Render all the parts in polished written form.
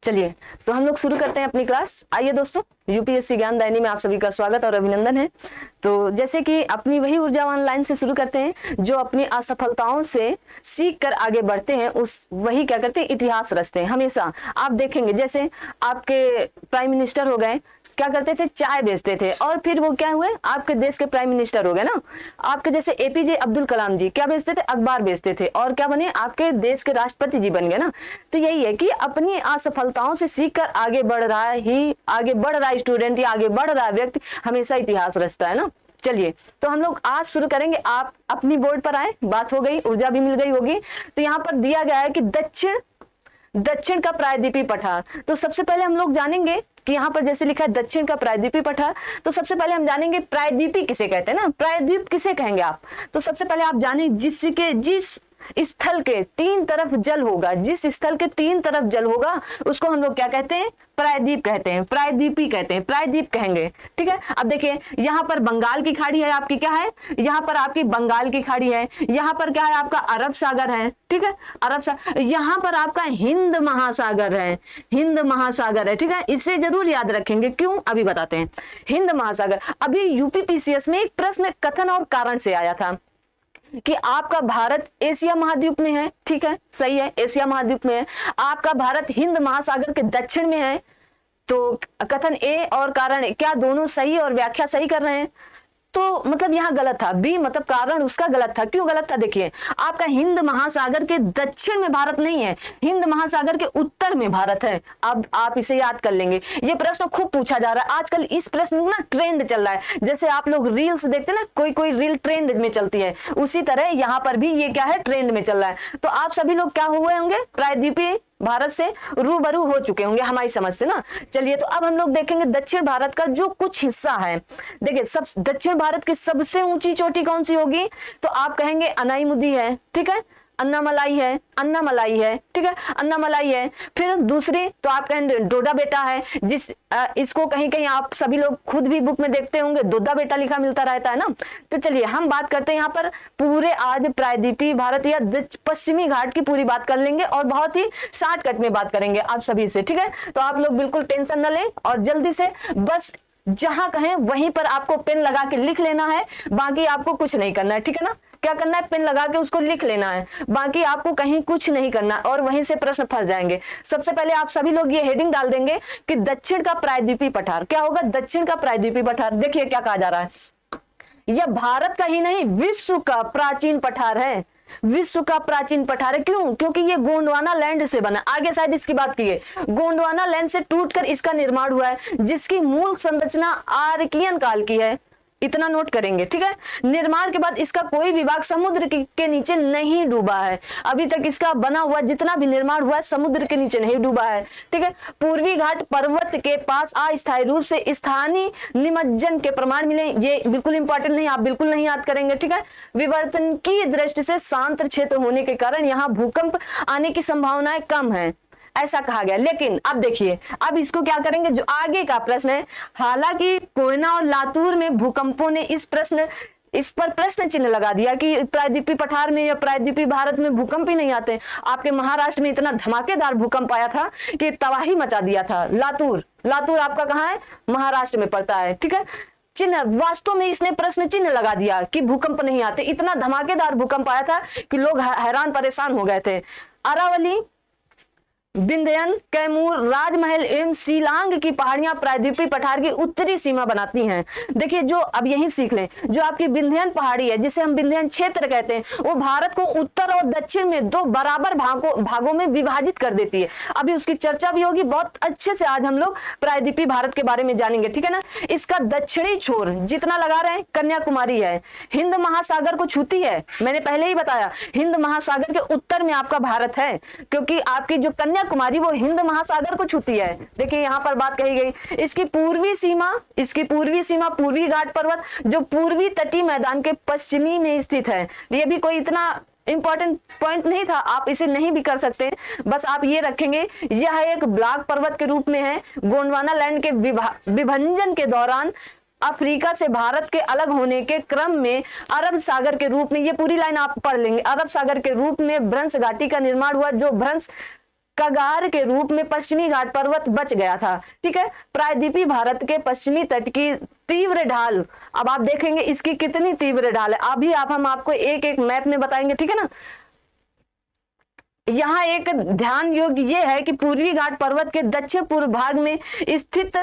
चलिए तो हम लोग शुरू करते हैं अपनी क्लास। आइए दोस्तों, यूपीएससी ज्ञान दायनी में आप सभी का स्वागत और अभिनंदन है। तो जैसे कि अपनी वही ऊर्जावान लाइन से शुरू करते हैं जो अपनी असफलताओं से सीख कर आगे बढ़ते हैं, उस वही क्या करते हैं, इतिहास रचते हैं। हमेशा आप देखेंगे जैसे आपके प्राइम मिनिस्टर हो गए, क्या करते थे, चाय बेचते थे, और फिर वो क्या हुए, आपके देश के प्राइम मिनिस्टर हो गए ना। आपके जैसे एपीजे अब्दुल कलाम जी क्या बेचते थे, अखबार बेचते थे, और क्या बने, आपके देश के राष्ट्रपति जी बन गए ना। तो यही है कि अपनी असफलताओं से सीखकर आगे बढ़ रहा है आगे बढ़ रहा है स्टूडेंट या आगे बढ़ रहा है व्यक्ति हमेशा इतिहास रचता है ना। चलिए तो हम लोग आज शुरू करेंगे। आप अपनी बोर्ड पर आए, बात हो गई, ऊर्जा भी मिल गई होगी। तो यहाँ पर दिया गया है कि दक्षिण का प्रायद्वीपीय पठार। तो सबसे पहले हम लोग जानेंगे कि यहाँ पर जैसे लिखा है दक्षिण का प्रायद्वीपीय पठार, तो सबसे पहले हम जानेंगे प्रायद्वीपीय किसे कहते हैं ना, प्रायद्वीप किसे कहेंगे आप। तो सबसे पहले आप जाने जिस स्थल के तीन तरफ जल होगा, जिस स्थल के तीन तरफ जल होगा उसको हम लोग क्या कहते हैं, प्रायद्वीप कहते हैं, प्रायद्वीपीय कहते हैं, प्रायद्वीप कहेंगे। ठीक है, अब देखिए यहाँ पर बंगाल की खाड़ी है, आपकी क्या है, यहाँ पर आपकी बंगाल की खाड़ी है, यहाँ पर क्या है, आपका अरब सागर है। ठीक है, अरब सागर, यहाँ पर आपका हिंद महासागर है, हिंद महासागर है। ठीक है, इसे जरूर याद रखेंगे, क्यों अभी बताते हैं। हिंद महासागर, अभी यूपीपीसीएस में एक प्रश्न कथन और कारण से आया था कि आपका भारत एशिया महाद्वीप में है। ठीक है, सही है, एशिया महाद्वीप में है। आपका भारत हिंद महासागर के दक्षिण में है। तो कथन ए और कारण ए, क्या दोनों सही और व्याख्या सही कर रहे हैं? तो मतलब यहाँ गलत था, बी मतलब कारण उसका गलत था। क्यों गलत था, देखिए आपका हिंद महासागर के दक्षिण में भारत नहीं है, हिंद महासागर के उत्तर में भारत है। अब आप इसे याद कर लेंगे, ये प्रश्न खूब पूछा जा रहा है आजकल। इस प्रश्न ना ट्रेंड चल रहा है, जैसे आप लोग रील्स देखते हैं ना, कोई रील ट्रेंड में चलती है, उसी तरह यहाँ पर भी ये क्या है, ट्रेंड में चल रहा है। तो आप सभी लोग क्या हुए होंगे, प्रायद्वीपीय भारत से रूबरू हो चुके होंगे हमारी समझ से ना। चलिए तो अब हम लोग देखेंगे दक्षिण भारत का जो कुछ हिस्सा है। देखिए सब दक्षिण भारत की सबसे ऊंची चोटी कौन सी होगी, तो आप कहेंगे अनाईमुदी है। ठीक है, अन्नामलाई है, अन्नामलाई है। ठीक है, अन्नामलाई है। फिर दूसरी तो आप कहेंगे डोडा बेटा है, इसको कहीं कहीं आप सभी लोग खुद भी बुक में देखते होंगे, डोडा बेटा लिखा मिलता रहता है ना। तो चलिए हम बात करते हैं यहाँ पर पूरे आज प्रायद्वीपीय भारत या पश्चिमी घाट की पूरी बात कर लेंगे और बहुत ही शॉर्टकट में बात करेंगे आप सभी से। ठीक है, तो आप लोग बिल्कुल टेंशन न लें और जल्दी से बस जहां कहें वहीं पर आपको पेन लगा के लिख लेना है, बाकी आपको कुछ नहीं करना है। ठीक है ना, क्या करना है, पेन लगा के उसको लिख लेना है, बाकी आपको कहीं कुछ नहीं करना और वहीं से प्रश्न फंस जाएंगे। सबसे पहले आप सभी लोग ये हेडिंग डाल देंगे कि दक्षिण का प्रायद्वीपीय पठार। क्या होगा, दक्षिण का प्रायद्वीपीय पठार। देखिए क्या कहा जा रहा है, यह भारत का ही नहीं विश्व का प्राचीन पठार है, विश्व का प्राचीन पठार है। क्यों, क्योंकि ये गोंडवाना लैंड से बना, आगे शायद इसकी बात की है, गोंडवाना लैंड से टूटकर इसका निर्माण हुआ है, जिसकी मूल संरचना आर्कियन काल की है। इतना नोट करेंगे। ठीक है, निर्माण के बाद इसका कोई भी भाग समुद्र के नीचे नहीं डूबा है। अभी तक इसका बना हुआ जितना भी निर्माण हुआ है समुद्र के नीचे नहीं डूबा है। ठीक है, पूर्वी घाट पर्वत के पास अस्थायी रूप से स्थानीय निमज्जन के प्रमाण मिले, ये बिल्कुल इंपॉर्टेंट नहीं, आप बिल्कुल नहीं याद करेंगे। ठीक है, विवर्तन की दृष्टि से शांत क्षेत्र होने के कारण यहाँ भूकंप आने की संभावनाएं कम है, ऐसा कहा गया। लेकिन अब देखिए, अब इसको क्या करेंगे, जो आगे का प्रश्न है, हालांकि कोयना और लातूर में भूकंपों ने इस पर प्रश्न चिन्ह लगा दिया कि प्रायद्वीपीय पठार में या प्रायद्वीपीय भारत में भूकंप ही नहीं आते। आपके महाराष्ट्र में इतना धमाकेदार भूकंप आया था कि तबाही मचा दिया था। लातूर आपका कहाँ है, महाराष्ट्र में पड़ता है। ठीक है, चिन्ह वास्तव में इसने प्रश्न चिन्ह लगा दिया कि भूकंप नहीं आते। इतना धमाकेदार भूकंप आया था कि लोग हैरान परेशान हो गए थे। अरावली, विंध्यन, कैमूर, राजमहल एवं शिलांग की पहाड़ियां प्रायद्वीपीय पठार की उत्तरी सीमा बनाती हैं। देखिए जो अब यही सीख लें, जो आपकी विंध्यन पहाड़ी है जिसे हम विंध्यन क्षेत्र कहते हैं, वो भारत को उत्तर और दक्षिण में दो बराबर भागों में विभाजित कर देती है। अभी उसकी चर्चा भी होगी बहुत अच्छे से, आज हम लोग प्रायद्वीपीय भारत के बारे में जानेंगे। ठीक है ना, इसका दक्षिणी छोर जितना लगा रहे हैं कन्याकुमारी है, हिंद महासागर को छूती है। मैंने पहले ही बताया हिंद महासागर के उत्तर में आपका भारत है, क्योंकि आपकी जो कन्याकुमारी वो हिंद महासागर को छूती है। देखिए यहाँ पर बात कही गई, इसकी पूर्वी सीमा पूर्वी घाट पर्वत जो पूर्वी तटीय मैदान के पश्चिमी में स्थित है। ये भी कोई इतना इंपॉर्टेंट पॉइंट नहीं था, आप इसे नहीं भी कर सकते, बस आप ये रखेंगे यह एक ब्लॉक पर्वत के रूप में है। गोंडवाना लैंड के विभाजन के दौरान अफ्रीका से भारत के अलग होने के क्रम में अरब सागर के रूप में, ये पूरी लाइन आप पढ़ लेंगे, अरब सागर के रूप में भ्रंश घाटी का निर्माण हुआ, जो भ्रंश कगार के रूप में पश्चिमी घाट पर्वत बच गया था। ठीक है, प्रायद्वीपीय भारत के पश्चिमी तट की तीव्र ढाल, अब आप देखेंगे इसकी कितनी तीव्र ढाल है, अभी हम आपको एक एक मैप में बताएंगे। ठीक है ना, यहाँ एक ध्यान योग्य ये है कि पूर्वी घाट पर्वत के दक्षिण पूर्व भाग में स्थित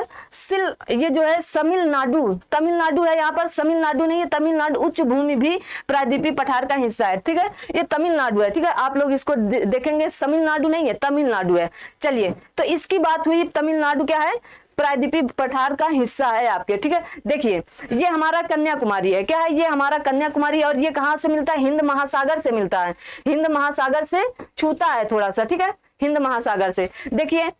ये जो है तमिलनाडु है, यहाँ पर तमिलनाडु नहीं है, तमिलनाडु उच्च भूमि भी प्रायद्वीपीय पठार का हिस्सा है। ठीक है, ये तमिलनाडु है। ठीक है, आप लोग इसको देखेंगे, तमिलनाडु नहीं है, तमिलनाडु है। चलिए, तो इसकी बात हुई, तमिलनाडु क्या है, प्रायद्वीपीय पठार का हिस्सा है आपके। ठीक है, देखिए ये हमारा कन्याकुमारी है, क्या है, ये हमारा कन्याकुमारी, और ये कहाँ से मिलता है, हिंद महासागर से मिलता है, हिंद महासागर से छूता है थोड़ा सा। ठीक है, हिंद महासागर से। देखिए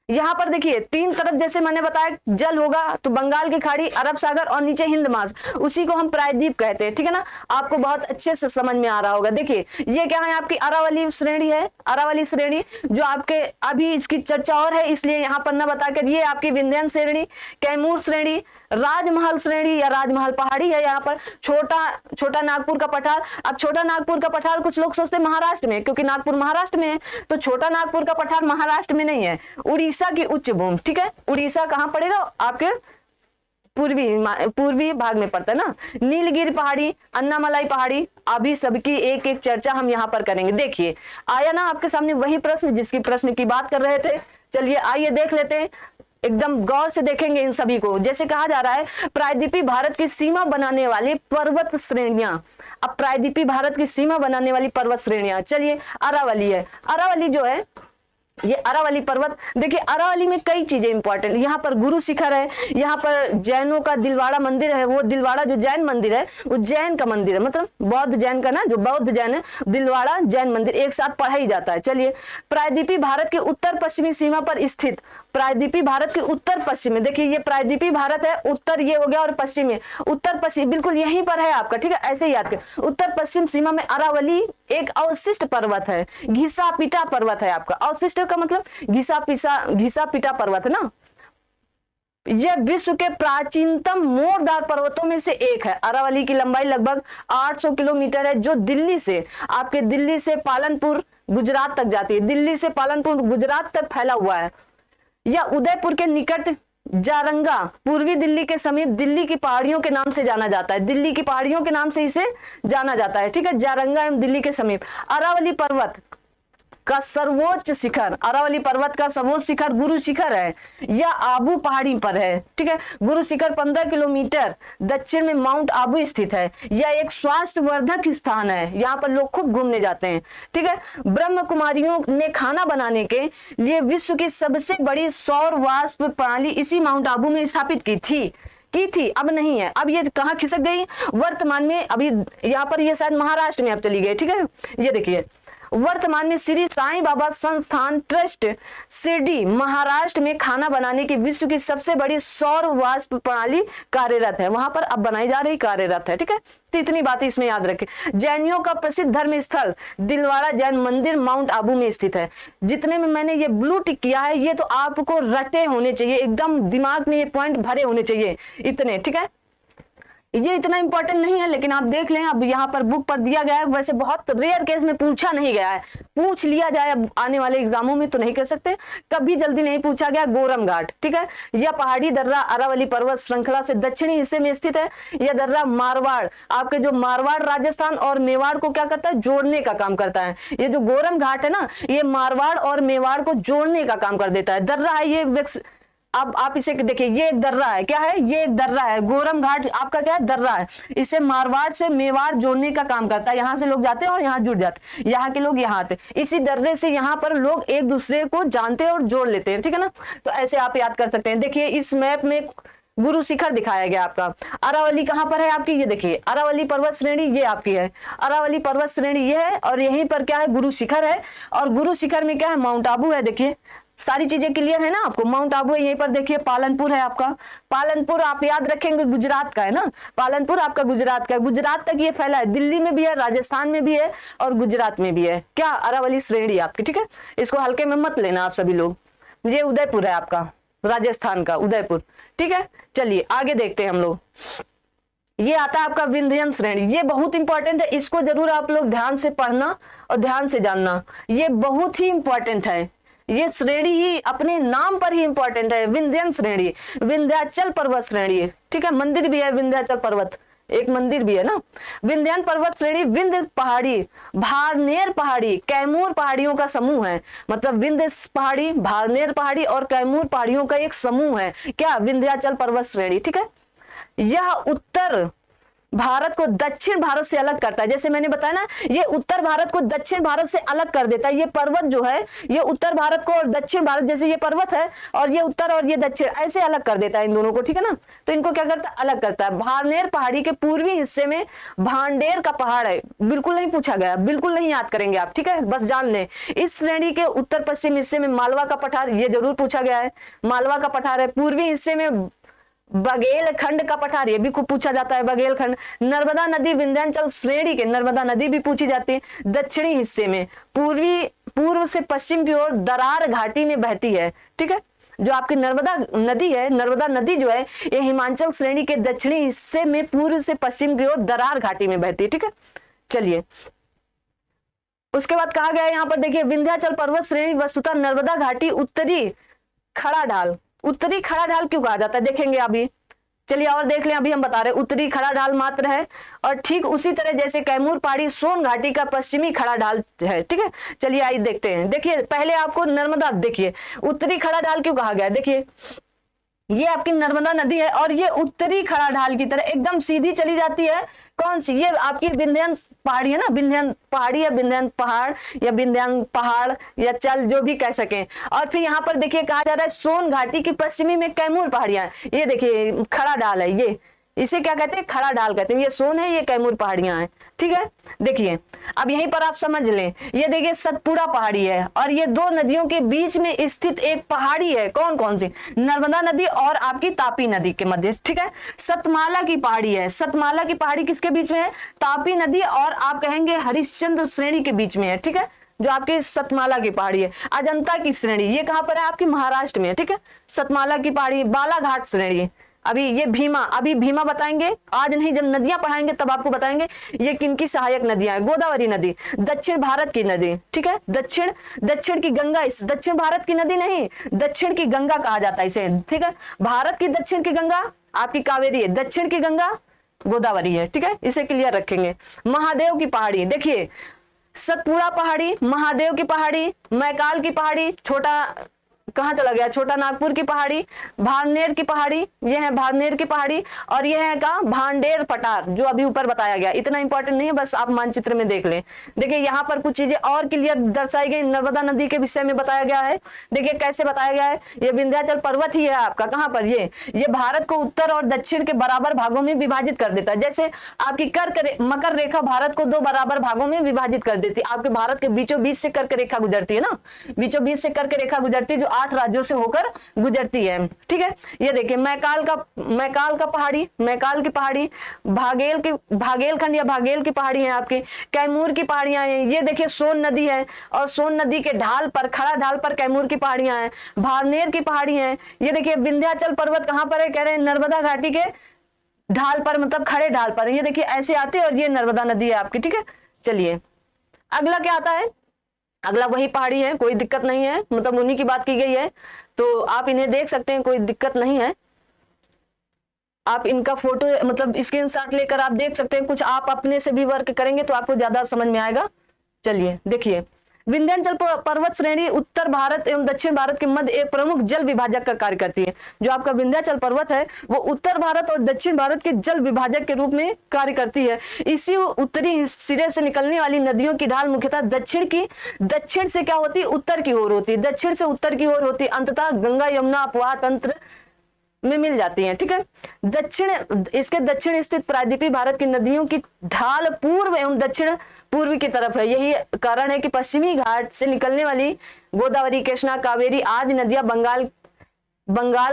यहाँ पर देखिए तीन तरफ जैसे मैंने बताया जल होगा, तो बंगाल की खाड़ी, अरब सागर और नीचे हिंद महासागर, उसी को हम प्रायद्वीप कहते हैं। ठीक है ना, आपको बहुत अच्छे से समझ में आ रहा होगा। देखिए ये क्या है, आपकी अरावली श्रेणी है, अरावली श्रेणी जो आपके अभी इसकी चर्चा और है, इसलिए यहाँ पर न बताकर ये आपकी विंध्याचल श्रेणी, कैमूर श्रेणी, राजमहल श्रेणी या राजमहल पहाड़ी है। यहाँ पर छोटा नागपुर का पठार। अब छोटा नागपुर का पठार कुछ लोग सोचते हैं महाराष्ट्र में, क्योंकि नागपुर महाराष्ट्र में है, तो छोटा नागपुर का पठार महाराष्ट्र में नहीं है, उड़ीसा की उच्च भूमि। ठीक है, उड़ीसा कहाँ पड़ेगा, आपके पूर्वी भाग में पड़ता है ना। नीलगिरी पहाड़ी, अन्नामलाई पहाड़ी, अभी सबकी एक एक चर्चा हम यहाँ पर करेंगे। देखिए आया ना आपके सामने वही प्रश्न जिसकी प्रश्न की बात कर रहे थे। चलिए आइए देख लेते हैं, एकदम गौर से देखेंगे इन सभी को। जैसे कहा जा रहा है प्रायद्वीपीय भारत की सीमा बनाने वाली पर्वत श्रेणियां। अब प्रायद्वीपीय भारत की सीमा बनाने वाली पर्वत श्रेणियां, चलिए अरावली है। अरावली जो है, ये अरावली पर्वत, देखिए अरावली में कई चीजें इंपॉर्टेंट, यहाँ पर गुरु शिखर है, यहाँ पर जैनों का दिलवाड़ा मंदिर है, वो दिलवाड़ा जो जैन मंदिर है वो जैन का मंदिर है, मतलब बौद्ध जैन का ना, जो बौद्ध जैन है, दिलवाड़ा जैन मंदिर एक साथ पढ़ा ही जाता है। चलिए प्रायद्वीपीय भारत के उत्तर पश्चिमी सीमा पर स्थित, प्रायद्वीपीय भारत के उत्तर पश्चिम में, देखिए ये प्रायद्वीपीय भारत है, उत्तर ये हो गया और पश्चिम में, उत्तर पश्चिम बिल्कुल यहीं पर है आपका। ठीक है, ऐसे ही याद कर, उत्तर पश्चिम सीमा में अरावली एक अवशिष्ट पर्वत है, घिसा पिटा पर्वत है आपका। अवशिष्ट का मतलब घिसा पिटा पर्वत है ना। यह विश्व के प्राचीनतम मोरदार पर्वतों में से एक है। अरावली की लंबाई लगभग 800 किलोमीटर है, जो दिल्ली से पालनपुर गुजरात तक जाती है, दिल्ली से पालनपुर गुजरात तक फैला हुआ है। यह उदयपुर के निकट जारंगा, पूर्वी दिल्ली के समीप दिल्ली की पहाड़ियों के नाम से जाना जाता है, दिल्ली की पहाड़ियों के नाम से इसे जाना जाता है। ठीक है, जारंगा एवं दिल्ली के समीप। अरावली पर्वत का सर्वोच्च शिखर, अरावली पर्वत का सर्वोच्च शिखर गुरु शिखर है, यह आबू पहाड़ी पर है। ठीक है, गुरु शिखर 15 किलोमीटर दक्षिण में माउंट आबू स्थित है। यह एक स्वास्थ्यवर्धक स्थान है, यहाँ पर लोग खूब घूमने जाते हैं। ठीक है, ब्रह्म कुमारियों ने खाना बनाने के लिए विश्व की सबसे बड़ी सौर वाष्प प्रणाली इसी माउंट आबू में स्थापित की थी, अब नहीं है। अब ये कहाँ खिसक गई, वर्तमान में अभी यहाँ पर, ये शायद महाराष्ट्र में अब चली गई। ठीक है, ये देखिए वर्तमान में श्री साईं बाबा संस्थान ट्रस्ट शिरडी महाराष्ट्र में खाना बनाने की विश्व की सबसे बड़ी सौर वाष्प प्रणाली कार्यरत है, वहां पर अब बनाई जा रही, कार्यरत है। ठीक है, तो इतनी बातें इसमें याद रखें। जैनियों का प्रसिद्ध धर्म स्थल दिलवाड़ा जैन मंदिर माउंट आबू में स्थित है। जितने में मैंने ये ब्लू टिक किया है, ये तो आपको रटे होने चाहिए, एकदम दिमाग में ये पॉइंट भरे होने चाहिए इतने। ठीक है, ये इतना इंपॉर्टेंट नहीं है, लेकिन आप देख लें, अब यहाँ पर बुक पर दिया गया है, वैसे बहुत रेयर केस में पूछा नहीं गया है, पूछ लिया जाए अब आने वाले एग्जामों में तो नहीं कह सकते, कभी जल्दी नहीं पूछा गया। गोरम घाट, ठीक है, यह पहाड़ी दर्रा अरावली पर्वत श्रृंखला से दक्षिणी हिस्से में स्थित है। यह दर्रा मारवाड़, आपके जो मारवाड़ राजस्थान और मेवाड़ को क्या करता है, जोड़ने का काम करता है। ये जो गोरम घाट है ना, ये मारवाड़ और मेवाड़ को जोड़ने का काम कर देता है। दर्रा है ये, अब आप इसे देखिए, ये एक दर्रा है, क्या है, ये एक दर्रा है। गोरम घाट आपका क्या है, दर्रा है। इसे मारवाड़ से मेवाड़ जोड़ने का काम करता है। यहाँ से लोग जाते हैं और यहाँ जुड़ जाते हैं, यहाँ के लोग यहाँ आते हैं। इसी दर्रे से यहाँ पर लोग एक दूसरे को जानते हैं और जोड़ लेते हैं। ठीक है ना, तो ऐसे आप याद कर सकते हैं। देखिए इस मैप में गुरु शिखर दिखाया गया आपका। अरावली कहाँ पर है आपकी, ये देखिए अरावली पर्वत श्रेणी ये आपकी है, अरावली पर्वत श्रेणी ये है, और यहीं पर क्या है, गुरु शिखर है, और गुरु शिखर में क्या है, माउंट आबू है। देखिए सारी चीजें क्लियर है ना आपको। माउंट आबू है, यहीं पर देखिए पालनपुर है आपका। पालनपुर आप याद रखेंगे गुजरात का है ना, पालनपुर आपका गुजरात का है। गुजरात तक ये फैला है, दिल्ली में भी है, राजस्थान में भी है और गुजरात में भी है। क्या, अरावली श्रेणी आपकी। ठीक है, इसको हल्के में मत लेना आप सभी लोग। ये उदयपुर है आपका, राजस्थान का उदयपुर। ठीक है, चलिए आगे देखते हैं हम लोग। ये आता है आपका विंध्यन श्रेणी। ये बहुत इंपॉर्टेंट है, इसको जरूर आप लोग ध्यान से पढ़ना और ध्यान से जानना, ये बहुत ही इंपॉर्टेंट है। ये श्रेणी ही अपने नाम पर ही इंपॉर्टेंट है, विंध्यन श्रेणी, विंध्याचल पर्वत श्रेणी। ठीक है, मंदिर भी है विंध्याचल पर्वत, एक मंदिर भी है ना। विंध्यन पर्वत श्रेणी विंध्य पहाड़ी, भारनेर पहाड़ी, कैमूर पहाड़ियों का समूह है। मतलब विंध्य पहाड़ी, भारनेर पहाड़ी और कैमूर पहाड़ियों का एक समूह है क्या, विंध्याचल पर्वत श्रेणी। ठीक है, यह उत्तर भारत को दक्षिण भारत से अलग करता है। जैसे मैंने बताया ना, ये उत्तर भारत को दक्षिण भारत से अलग कर देता है। ये पर्वत जो है ये उत्तर भारत को और दक्षिण भारत, जैसे ये पर्वत है और ये उत्तर और ये दक्षिण, ऐसे अलग कर देता है इन दोनों को। ठीक है ना, तो इनको क्या करता है, अलग करता है। भारनेर पहाड़ी के पूर्वी हिस्से में भांडेर का पहाड़ है। बिल्कुल नहीं पूछा गया, बिल्कुल नहीं याद करेंगे आप। ठीक है, बस जान लें। इस श्रेणी के उत्तर पश्चिम हिस्से में मालवा का पठार, ये जरूर पूछा गया है, मालवा का पठार है। पूर्वी हिस्से में बघेलखंड का पठार, ये भी खूब पूछा जाता है, बघेलखंड। नर्मदा नदी विंध्याचल श्रेणी के, नर्मदा नदी भी पूछी जाती है। दक्षिणी हिस्से में पूर्व से पश्चिम की ओर दरार घाटी में बहती है। ठीक है, जो आपकी नर्मदा नदी है, नर्मदा नदी जो है ये हिमाचल श्रेणी के दक्षिणी हिस्से में पूर्व से पश्चिम की ओर दरार घाटी में बहती है। ठीक है, चलिए उसके बाद कहा गया है यहाँ पर देखिए, विंध्याचल पर्वत श्रेणी वस्तुतः नर्मदा घाटी उत्तरी खड़ा ढाल, उत्तरी खड़ा ढाल क्यों कहा जाता है देखेंगे अभी। चलिए और देख लें, अभी हम बता रहे हैं उत्तरी खड़ा ढाल मात्र है, और ठीक उसी तरह जैसे कैमूर पहाड़ी सोन घाटी का पश्चिमी खड़ा ढाल है। ठीक है, चलिए आइए देखते हैं। देखिए पहले आपको नर्मदा, देखिए उत्तरी खड़ा ढाल क्यों कहा गया, देखिए ये आपकी नर्मदा नदी है और ये उत्तरी खड़ा ढाल की तरह एकदम सीधी चली जाती है। कौन सी, ये आपकी विंध्यन पहाड़ी है ना, विंध्यन पहाड़ी या विंध्यन पहाड़ या विंध्यन पहाड़ या चल, जो भी कह सकें। और फिर यहाँ पर देखिए कहा जा रहा है सोन घाटी की पश्चिमी में कैमूर पहाड़ियां, ये देखिए खड़ा ढाल है, ये इसे क्या कहते हैं, खड़ा ढाल कहते हैं। ये सोन है, ये कैमूर पहाड़ियां हैं। ठीक है, देखिए अब यहीं पर आप समझ लें, ये देखिए सतपुड़ा पहाड़ी है और ये दो नदियों के बीच में स्थित एक पहाड़ी है। कौन कौन सी, नर्मदा नदी और आपकी तापी नदी के मध्य। ठीक है, सतमाला की पहाड़ी है। सतमाला की पहाड़ी किसके बीच में है, तापी नदी और आप कहेंगे हरिश्चंद्र श्रेणी के बीच में है। ठीक है, जो आपकी सतमाला की पहाड़ी है। अजंता की श्रेणी ये कहां पर है, आपकी महाराष्ट्र में है। ठीक है, सतमाला की पहाड़ी, बालाघाट श्रेणी, अभी ये भीमा, अभी भीमा बताएंगे आज नहीं, जब नदियां पढ़ाएंगे तब आपको बताएंगे ये किनकी सहायक नदियां हैं। गोदावरी नदी दक्षिण भारत की नदी। ठीक है, दक्षिण की गंगा, इस दक्षिण भारत की नदी नहीं, दक्षिण की गंगा कहा जाता है इसे। ठीक है, भारत की दक्षिण की गंगा आपकी कावेरी है, दक्षिण की गंगा गोदावरी है। ठीक है, इसे क्लियर रखेंगे। महादेव की पहाड़ी, देखिए सतपुड़ा पहाड़ी, महादेव की पहाड़ी, मैकाल की पहाड़ी, छोटा कहां चला गया, छोटा नागपुर की पहाड़ी, भारनेर की पहाड़ी, ये है भारनेर की पहाड़ी, और ये है का भांडेर पठार जो अभी ऊपर बताया गया। इतना इंपॉर्टेंट नहीं है, बस आप मानचित्र में देख लें। देखिए यहाँ पर कुछ चीजें और क्लियर दर्शाई गई, नर्मदा नदी के विषय में बताया गया है। देखिए कैसे बताया गया है, ये विंध्याचल पर्वत ही है आपका, कहां पर, ये भारत को उत्तर और दक्षिण के बराबर भागों में विभाजित कर देता है। जैसे आपकी मकर रेखा भारत को दो बराबर भागों में विभाजित कर देती है। आपके भारत के बीचों बीच से कर्क रेखा गुजरती है ना, बीचों बीच से कर्क रेखा गुजरती है, जो 8 राज्यों से होकर गुजरती है। ठीक है, ये देखिए मैकाल का पहाड़ी, मैकाल की पहाड़ी, भागेलखंड या भागेल की पहाड़ी है आपकी, कैमूर की पहाड़ियां हैं। ये देखिए सोन नदी है और सोन नदी के ढाल पर, खड़ा ढाल पर कैमूर की पहाड़ियां हैं। भारनेर की पहाड़ी है। ये देखिए विंध्याचल पर्वत कहां पर है, कह रहे हैं नर्मदा घाटी के ढाल पर, मतलब खड़े ढाल पर। ये देखिए ऐसे आते हैं और ये नर्मदा नदी है आपकी। ठीक है, चलिए अगला क्या आता है, अगला वही पहाड़ी है, कोई दिक्कत नहीं है, मतलब उन्हीं की बात की गई है तो आप इन्हें देख सकते हैं, कोई दिक्कत नहीं है। आप इनका फोटो मतलब स्क्रीनशॉट लेकर आप देख सकते हैं, कुछ आप अपने से भी वर्क करेंगे तो आपको ज्यादा समझ में आएगा। चलिए देखिए, विंध्याचल पर्वत श्रेणी उत्तर भारत एवं दक्षिण भारत के मध्य एक प्रमुख जल विभाजक का कार्य करती है। जो आपका विंध्याचल पर्वत है वो उत्तर भारत और दक्षिण भारत के जल विभाजक के रूप में कार्य करती है। इसी उत्तरी सिरे से निकलने वाली नदियों की ढाल मुख्यतः दक्षिण से क्या होती है, उत्तर की ओर होती है, दक्षिण से उत्तर की ओर होती है, अंततः गंगा यमुना अपवाह तंत्र में मिल जाती हैं। ठीक है, इसके दक्षिण स्थित प्रायद्वीपीय भारत की नदियों की ढाल पूर्व एवं दक्षिण पूर्वी की तरफ है। यही कारण है कि पश्चिमी घाट से निकलने वाली गोदावरी, कृष्णा, कावेरी आदि नदियां बंगाल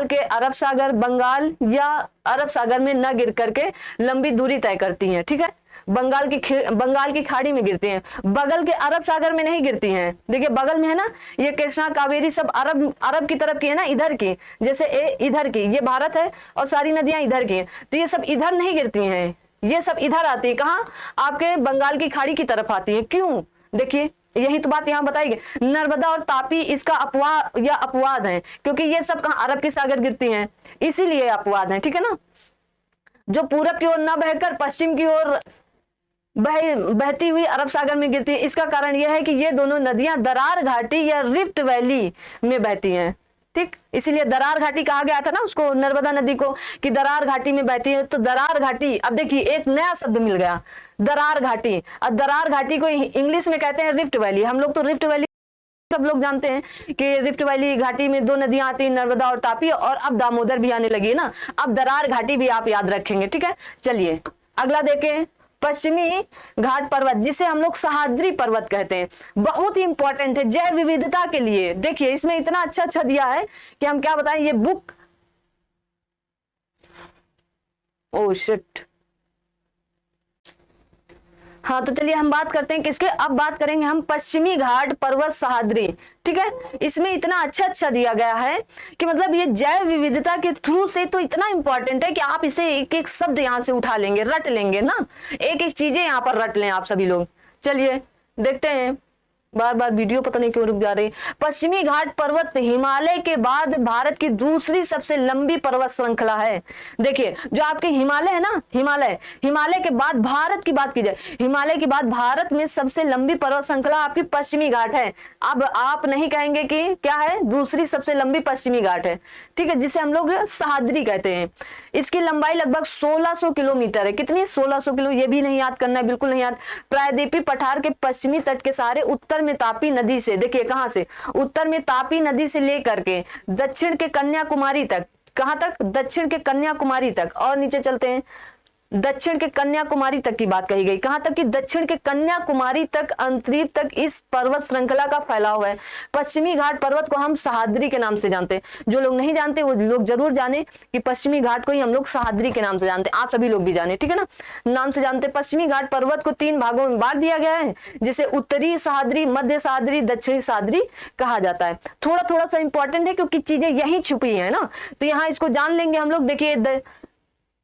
के बंगाल या अरब सागर में न गिर करके लंबी दूरी तय करती हैं। ठीक है, बंगाल की खाड़ी में गिरती हैं, बगल के अरब सागर में नहीं गिरती हैं। देखिए बगल में है ना, ये कृष्णा कावेरी सब अरब की तरफ की है ना, इधर की, जैसे इधर की, ये भारत है और सारी नदियां इधर की हैं, तो ये सब इधर नहीं गिरती हैं, ये सब इधर आती है, कहाँ, आपके बंगाल की खाड़ी की तरफ आती है। क्यों, देखिए यही तो बात यहाँ बताएगी। नर्मदा और तापी इसका अपवाद या अपवाद है, क्योंकि ये सब कहाँ, अरब की सागर गिरती हैं, इसीलिए अपवाद है, ठीक है ना। जो पूरब की ओर न बहकर पश्चिम की ओर बहती हुई अरब सागर में गिरती है, इसका कारण यह है कि ये दोनों नदियां दरार घाटी या रिफ्ट वैली में बहती हैं, ठीक, इसीलिए दरार घाटी कहा गया था ना उसको, नर्मदा नदी को, कि दरार घाटी में बहती है। तो दरार घाटी, अब देखिए एक नया शब्द मिल गया, दरार घाटी। अब दरार घाटी को इंग्लिश में कहते हैं रिफ्ट वैली। हम लोग तो रिफ्ट वैली सब लोग जानते हैं कि रिफ्ट वैली घाटी में दो नदियां आती हैं, नर्मदा और तापी, और अब दामोदर भी आने लगी है ना, अब दरार घाटी भी आप याद रखेंगे, ठीक है। चलिए अगला देखें, पश्चिमी घाट पर्वत, जिसे हम लोग सह्याद्री पर्वत कहते हैं, बहुत ही इंपॉर्टेंट है जैव विविधता के लिए। देखिए इसमें इतना अच्छा दिया है कि हम क्या बताएं, ये बुक, ओ शिट, हाँ तो चलिए हम बात करते हैं किसके, अब बात करेंगे हम पश्चिमी घाट पर्वत सह्याद्री, ठीक है। इसमें इतना अच्छा दिया गया है कि मतलब ये जैव विविधता के थ्रू से तो इतना इंपॉर्टेंट है कि आप इसे एक एक शब्द यहां से उठा लेंगे, रट लेंगे ना, एक एक चीजें यहां पर रट लें आप सभी लोग। चलिए देखते हैं, बार बार वीडियो पता नहीं क्यों रुक जा रही। पश्चिमी घाट पर्वत हिमालय के बाद भारत की दूसरी सबसे लंबी पर्वत श्रृंखला है। देखिए जो आपके हिमालय है ना, हिमालय के बाद भारत की बात की जाए, हिमालय के बाद भारत में सबसे लंबी पर्वत श्रृंखला आपकी पश्चिमी घाट है। अब आप नहीं कहेंगे कि क्या है, दूसरी सबसे लंबी पश्चिमी घाट है, ठीक है, जिसे हम लोग सह्याद्री कहते हैं। इसकी लंबाई लगभग 1600 किलोमीटर है। कितनी, 1600 किलो, ये भी नहीं याद करना है, बिल्कुल नहीं याद। प्रायद्वीपीय पठार के पश्चिमी तट के सहारे उत्तर में तापी नदी से, देखिए कहां से, उत्तर में तापी नदी से लेकर के दक्षिण के कन्याकुमारी तक, कहां तक, दक्षिण के कन्याकुमारी तक, और नीचे चलते हैं, दक्षिण के कन्याकुमारी तक की बात कही गई, कहां तक कि दक्षिण के कन्याकुमारी तक, अंतरीप तक इस पर्वत श्रृंखला का फैलाव है। पश्चिमी घाट पर्वत को हम सह्याद्री के नाम से जानते हैं। जो लोग नहीं जानते वो लोग जरूर जाने कि पश्चिमी घाट को ही हम लोग सह्याद्री के नाम से जानते हैं, आप सभी लोग भी जाने, ठीक है ना, नाम से जानते हैं। पश्चिमी घाट पर्वत को 3 भागों में बांट दिया गया है, जिसे उत्तरी सह्याद्री, मध्य सह्याद्री, दक्षिणी सह्याद्री कहा जाता है। थोड़ा सा इंपॉर्टेंट है क्योंकि चीजें यही छुपी है ना, तो यहाँ इसको जान लेंगे हम लोग। देखिए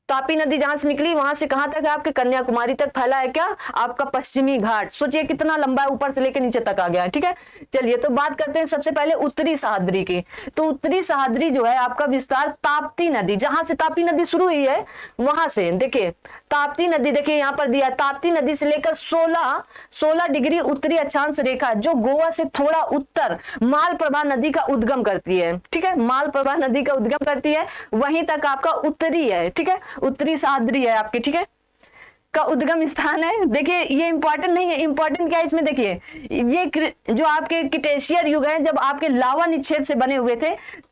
तापी नदी जहां से निकली वहां से कहां तक है, आपके कन्याकुमारी तक फैला है क्या, आपका पश्चिमी घाट। सोचिए कितना लंबा है, ऊपर से लेकर नीचे तक आ गया है, ठीक है। चलिए तो बात करते हैं सबसे पहले उत्तरी सह्याद्री की। तो उत्तरी सह्याद्री जो है आपका विस्तार ताप्ती नदी, जहां से तापी नदी शुरू हुई है वहां से, देखिए ताप्ती नदी, देखिए यहाँ पर दिया, ताप्ती नदी से लेकर 16 डिग्री उत्तरी अक्षांश रेखा, जो गोवा से थोड़ा उत्तर मालप्रभा नदी का उद्गम करती है, ठीक है, मालप्रभा नदी का उद्गम करती है, वहीं तक आपका उत्तरी है, ठीक है, उत्तरी सह्याद्री है आपकी, ठीक है, का उद्गम स्थान है। देखिए ये इंपॉर्टेंट नहीं है, इंपॉर्टेंट क्या है इसमें, देखिए ये जो आपके क्रिटेशियर युग है, जब आपके लावा निक्षेप से बने हुए थे,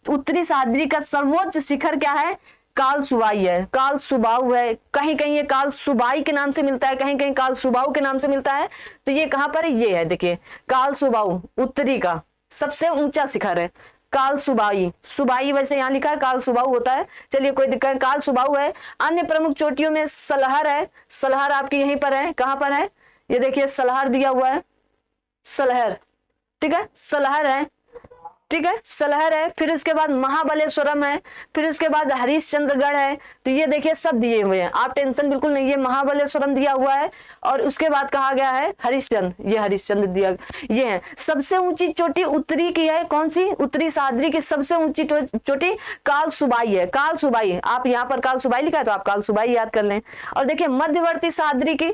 उत्तरी सह्याद्री का सर्वोच्च शिखर क्या है, काल सुबाई है, काल सुबाऊ है, कहीं कहीं ये काल सुबाई के नाम से मिलता है, कहीं कहीं काल सुबाऊ के नाम से मिलता है। तो ये कहां पर है, ये है, देखिए काल सुबाऊ उत्तरी का सबसे ऊंचा शिखर है, काल सुबाई, सुबाई वैसे यहाँ लिखा है, काल सुबाऊ होता है, चलिए कोई दिक्कत, काल सुबाऊ है। अन्य प्रमुख चोटियों में सलहर है, सलहर आपकी यहीं पर है, कहां पर है, ये देखिए सलहर दिया हुआ है, सलहर, ठीक है, सलहर है, ठीक है, सलहर है। फिर उसके बाद महाबलेश्वरम है, फिर उसके बाद हरिश्चंद्रगढ़ है। तो ये देखिए सब दिए हुए हैं, आप टेंशन बिल्कुल नहीं, ये महाबलेश्वरम दिया हुआ है, और उसके बाद कहा गया है हरिश्चंद्र, ये हरिश्चंद्र दिया, ये है। सबसे ऊंची चोटी उत्तरी की है, कौन सी, उत्तरी सह्याद्री की सबसे ऊंची चोटी काल सुबाई है, काल सुबाई, आप यहाँ पर काल सुबाई लिखा है तो आप काल सुबाई याद कर लें। और देखिए मध्यवर्ती सह्याद्री की,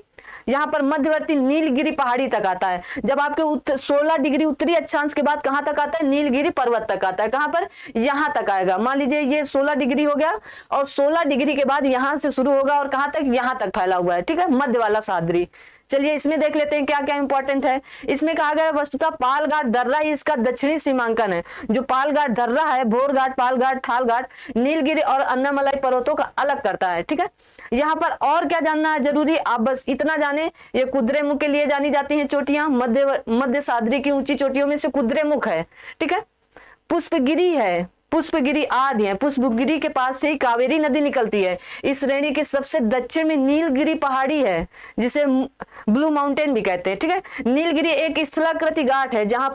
यहाँ पर मध्यवर्ती नीलगिरी पहाड़ी तक आता है, जब आपके 16 डिग्री उत्तरी अक्षांश के बाद कहां तक आता है, नीलगिरी पर्वत तक आता है, कहां पर, यहां तक आएगा। मान लीजिए ये 16 डिग्री हो गया, और 16 डिग्री के बाद यहां से शुरू होगा और कहां तक, यहां तक फैला हुआ है, ठीक है, मध्य वाला सह्याद्री। चलिए इसमें देख लेते हैं क्या क्या इंपॉर्टेंट है। इसमें कहा गया वस्तुतः पालघाट दर्रा ही इसका दक्षिणी सीमांकन है। जो पालघाट दर्रा है, भोरघाट, पालघाट, थालघाट, नीलगिरी और अन्नामलाई पर्वतों का अलग करता है, ठीक है। यहाँ पर और क्या जानना है जरूरी, आप बस इतना जाने, ये कुद्रेमुख के लिए जानी जाती हैं चोटियां, मध्य सह्याद्री की ऊंची चोटियों में से कुद्रेमुख है, ठीक है। पुष्पगिरी है, पुष्पगिरी आदि है। पुष्पगिरी के पास से ही कावेरी नदी निकलती है। इस श्रेणी के सबसे दक्षिण में नीलगिरी पहाड़ी है, जिसे ब्लू माउंटेन भी कहते हैं। ठीक है, नीलगिरी एक स्थलाकृति घाट है जहां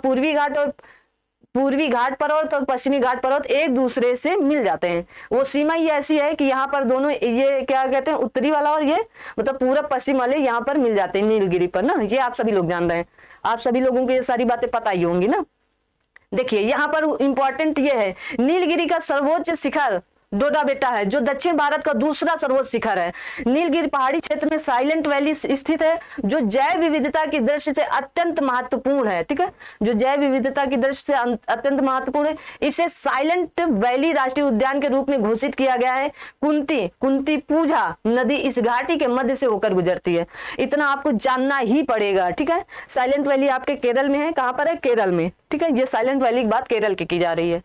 पूर्वी घाट पर्वत और पश्चिमी घाट पर्वत एक दूसरे से मिल जाते हैं। वो सीमा ये ऐसी है कि यहाँ पर दोनों, ये क्या कहते हैं, उत्तरी वाला और ये मतलब पूरब पश्चिम वाले यहाँ पर मिल जाते हैं नीलगिरी पर ना। ये आप सभी लोग जान रहे हैं, आप सभी लोगों को ये सारी बातें पता ही होंगी ना। देखिए यहाँ पर इंपॉर्टेंट ये है, नीलगिरी का सर्वोच्च शिखर डोडा बेटा है, जो दक्षिण भारत का दूसरा सर्वोच्च शिखर है। नीलगिरी पहाड़ी क्षेत्र में साइलेंट वैली स्थित है, जो जैव विविधता की दृष्टि से अत्यंत महत्वपूर्ण है। ठीक है, जो जैव विविधता की दृष्टि से अत्यंत महत्वपूर्ण है। इसे साइलेंट वैली राष्ट्रीय उद्यान के रूप में घोषित किया गया है। कुंती पूजा नदी इस घाटी के मध्य से होकर गुजरती है। इतना आपको जानना ही पड़ेगा। ठीक है, साइलेंट वैली आपके केरल में है। कहां पर है? केरल में। ठीक है, ये साइलेंट वैली की बात केरल की जा रही है।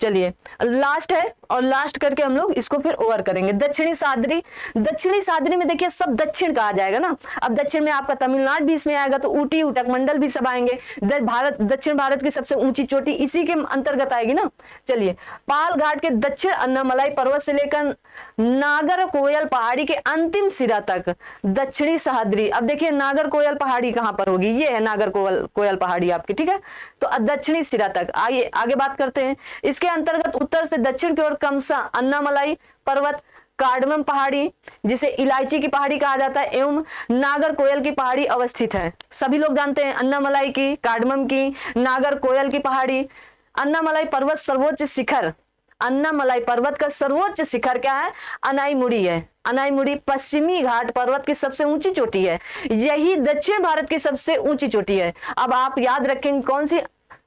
चलिए लास्ट है, और लास्ट करके हम लोग इसको फिर ओवर करेंगे। दक्षिणी सादरी। दक्षिणी सादरी में देखिए सब दक्षिण कहा जाएगा ना। अब दक्षिण में आपका तमिलनाडु भी इसमें आएगा, तो ऊटी उटक मंडल भी सब आएंगे। दक्षिण भारत की सबसे ऊंची चोटी इसी के अंतर्गत आएगी ना। चलिए, पाल घाट के दक्षिण अन्नामलाई पर्वत से लेकर नागरकोयल पहाड़ी के अंतिम सिरा तक दक्षिणी सह्याद्री। अब देखिए नागरकोयल पहाड़ी कहां पर होगी? ये है नागरकोयल पहाड़ी आपकी। ठीक है, तो दक्षिणी सिरा तक आगे बात करते हैं। इसके अंतर्गत उत्तर से दक्षिण की ओर कमसा, अन्नामलाई पर्वत, कार्डमम पहाड़ी जिसे इलायची की पहाड़ी कहा जाता है, एवं नागरकोयल की पहाड़ी अवस्थित है। सभी लोग जानते हैं अन्नामलाई की, कार्डमम की, नागरकोयल की पहाड़ी। अन्नामलाई पर्वत सर्वोच्च शिखर, अन्नामलाई पर्वत का सर्वोच्च शिखर क्या है? अनाईमुड़ी है। अनाईमुड़ी पश्चिमी घाट पर्वत की सबसे ऊंची चोटी है। यही दक्षिण भारत की सबसे ऊंची चोटी है। अब आप याद रखेंगे कौन सी?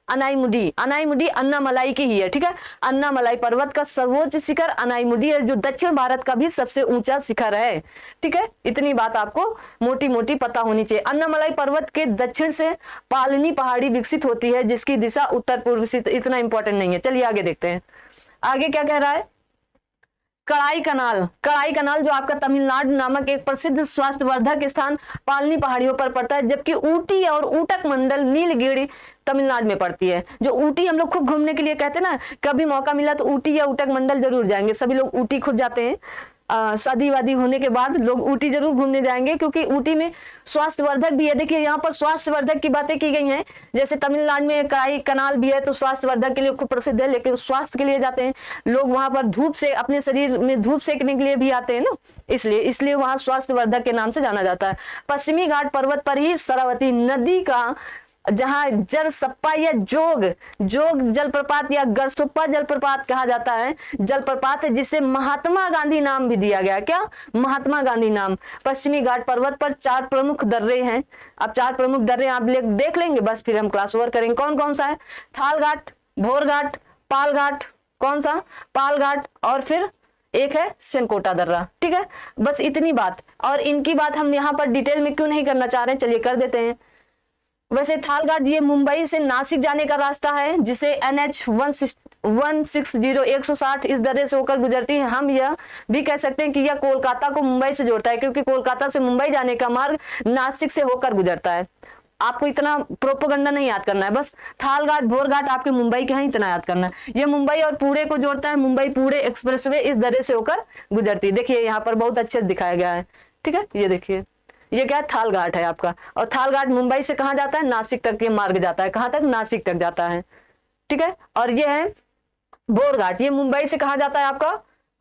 अनाईमुड़ी। अनाईमुड़ी अन्नामलाई की ही है। ठीक है, अन्नामलाई पर्वत का सर्वोच्च शिखर अनाईमुड़ी है, जो दक्षिण भारत का भी सबसे ऊंचा शिखर है। ठीक है, इतनी बात आपको मोटी मोटी पता होनी चाहिए। अन्नामलाई पर्वत के दक्षिण से पालनी पहाड़ी विकसित होती है, जिसकी दिशा उत्तर पूर्व से। इतना इंपॉर्टेंट नहीं है। चलिए आगे देखते हैं, आगे क्या कह रहा है। कड़ाई कनाल जो आपका तमिलनाडु नामक एक प्रसिद्ध स्वास्थ्यवर्धक स्थान पालनी पहाड़ियों पर पड़ता है, जबकि ऊटी और ऊटक मंडल नीलगिरी तमिलनाडु में पड़ती है। जो ऊटी हम लोग खूब घूमने के लिए कहते हैं ना, कभी मौका मिला तो ऊटी या ऊटक मंडल जरूर जाएंगे। सभी लोग ऊटी खुद जाते हैं। शादी वादी होने के बाद लोग ऊटी जरूर घूमने जाएंगे, क्योंकि ऊटी में स्वास्थ्यवर्धक भी है। देखिए यहाँ पर स्वास्थ्यवर्धक की बातें की गई हैं। जैसे तमिलनाडु में कड़ाई कनाल भी है, तो स्वास्थ्यवर्धक के लिए खूब प्रसिद्ध है, लेकिन स्वास्थ्य के लिए जाते हैं लोग वहां पर। धूप से अपने शरीर में धूप सेकने के लिए भी आते हैं ना, इसलिए वहां स्वास्थ्यवर्धक के नाम से जाना जाता है। पश्चिमी घाट पर्वत पर ही शरावती नदी का, जहां जरसप्पा या जोग जलप्रपात या गरसुप्पा जलप्रपात कहा जाता है, जलप्रपात है, जिसे महात्मा गांधी नाम भी दिया गया। क्या? महात्मा गांधी नाम। पश्चिमी घाट पर्वत पर 4 प्रमुख दर्रे हैं। अब 4 प्रमुख दर्रे आप देख लेंगे, बस फिर हम क्लास ओवर करेंगे। कौन कौन सा है? थाल घाट, भोर घाट, पाल घाट। कौन सा? पाल घाट। और फिर एक है सेनकोटा दर्रा। ठीक है, बस इतनी बात। और इनकी बात हम यहाँ पर डिटेल में क्यों नहीं करना चाह रहे हैं, चलिए कर देते हैं। वैसे थाल घाट ये मुंबई से नासिक जाने का रास्ता है, जिसे NH 160 इस दर्रे से होकर गुजरती है। हम यह भी कह सकते हैं कि यह कोलकाता को मुंबई से जोड़ता है, क्योंकि कोलकाता से मुंबई जाने का मार्ग नासिक से होकर गुजरता है। आपको इतना प्रोपोगंडा नहीं याद करना है, बस थाल घाट भोर घाट आपके मुंबई के हैं, इतना याद करना है। ये मुंबई और पुणे को जोड़ता है। मुंबई पुणे एक्सप्रेसवे इस दर्रे से होकर गुजरती है। देखिए यहाँ पर बहुत अच्छे से दिखाया गया है। ठीक है, ये देखिए, ये क्या है? थाल घाट है आपका। और थाल घाट मुंबई से कहाँ जाता है? नासिक तक ये मार्ग जाता है। कहाँ तक? नासिक तक जाता है। ठीक है, और ये है भोर घाट। ये मुंबई से कहाँ जाता है आपका?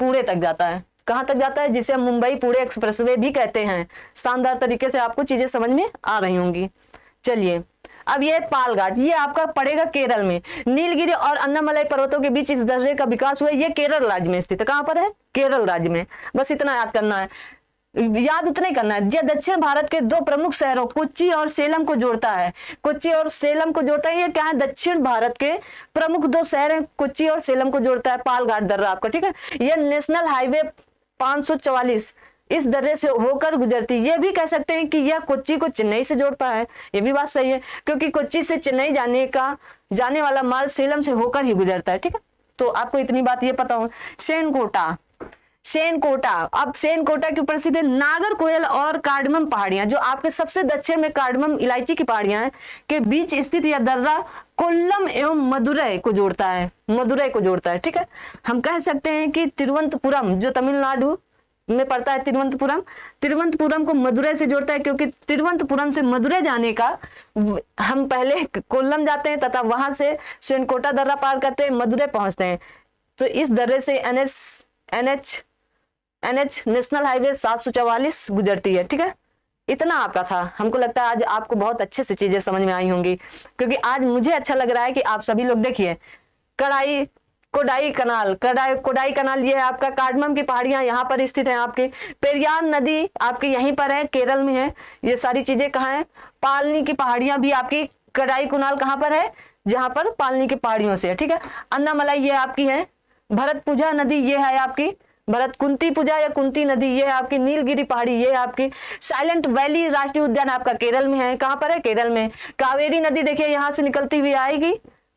पुणे तक जाता है। कहाँ तक जाता है? जिसे हम मुंबई पुणे एक्सप्रेसवे भी कहते हैं। शानदार तरीके से आपको चीजें समझ में आ रही होंगी। चलिए अब ये पाल घाट, ये आपका पड़ेगा केरल में। नीलगिरी और अन्नामलाई पर्वतों के बीच इस दर्रे का विकास हुआ। ये केरल राज्य में स्थित है। कहाँ पर है? केरल राज्य में। बस इतना याद करना है, याद उतना ही करना है। यह दक्षिण भारत के 2 प्रमुख शहरों कोच्चि और सेलम को जोड़ता है। कोच्चि और सेलम को जोड़ता है। ये क्या है? दक्षिण भारत के प्रमुख 2 शहर हैं, कोच्चि और सेलम को जोड़ता है पाल घाट दर्रा आपका। ठीक है, यह नेशनल हाईवे 544 इस दर्रे से होकर गुजरती। ये भी कह सकते हैं कि यह कोच्चि को चेन्नई से जोड़ता है। ये भी बात सही है, क्योंकि कोच्चि से चेन्नई जाने वाला मार्ग सेलम से होकर ही गुजरता है। ठीक है, तो आपको इतनी बात ये पता हो। सेनकोटा, सेनकोटा। अब सेनकोटा क्यों प्रसिद्ध है? नागरकोयल और कार्डमम पहाड़ियां, जो आपके सबसे दक्षिण में कार्डमम इलायची की पहाड़ियां हैं, के बीच स्थित यह दर्रा कोल्लम एवं मदुरै को जोड़ता है, मदुरै को जोड़ता है। ठीक है, हम कह सकते हैं कि तिरुवनंतपुरम जो तमिलनाडु में पड़ता है, तिरुवनंतपुरम को मदुरै से जोड़ता है, क्योंकि तिरुवनंतपुरम से मदुरै जाने का हम पहले कोल्लम जाते हैं तथा वहां से सेनकोटा दर्रा पार करते हैं, मदुरै पहुंचते हैं। तो इस दर्रे से एनएच नेशनल हाईवे 744 गुजरती है। ठीक है, इतना आपका था। हमको लगता है आज आपको बहुत अच्छे से चीजें समझ में आई होंगी, क्योंकि आज मुझे अच्छा लग रहा है कि आप सभी लोग देखिए कोडाई कनाल ये है आपका, कार्डमम की पहाड़ियां यहाँ पर स्थित हैं आपकी, पेरियार नदी आपकी यहीं पर है, केरल में है। ये सारी चीजें कहाँ है? पालनी की पहाड़ियां भी आपकी, कोडाई कनाल कहाँ पर है? जहां पर पालनी की पहाड़ियों से है। ठीक है, अन्नामलाई ये आपकी है, भरतपुजा नदी ये है आपकी, भरत कुंती पूजा या कुंती नदी ये है आपकी, नीलगिरी पहाड़ी ये है आपकी, साइलेंट वैली राष्ट्रीय उद्यान आपका केरल में है। कहां पर है? केरल में। कावेरी नदी देखिए यहां से निकलती हुई आएगी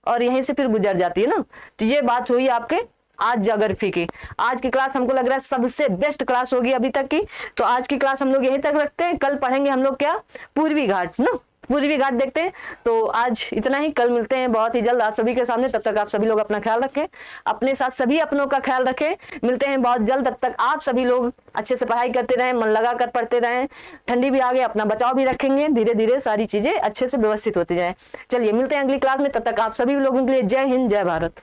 और यहीं से फिर गुजर जाती है ना। तो ये बात हुई आपके आज ज्योग्राफी की। आज की क्लास हमको लग रहा है सबसे बेस्ट क्लास होगी अभी तक की। तो आज की क्लास हम लोग यहीं तक रखते हैं। कल पढ़ेंगे हम लोग क्या? पूर्वी घाट ना, पूर्वी घाट देखते हैं। तो आज इतना ही, कल मिलते हैं बहुत ही जल्द आप सभी के सामने। तब तक आप सभी लोग अपना ख्याल रखें, अपने साथ सभी अपनों का ख्याल रखें। मिलते हैं बहुत जल्द, तब तक आप सभी लोग अच्छे से पढ़ाई करते रहें, मन लगा कर पढ़ते रहें। ठंडी भी आ गई, अपना बचाव भी रखेंगे, धीरे धीरे सारी चीजें अच्छे से व्यवस्थित होती जाए। चलिए मिलते हैं अगली क्लास में, तब तक आप सभी लोगों के लिए जय हिंद, जय भारत।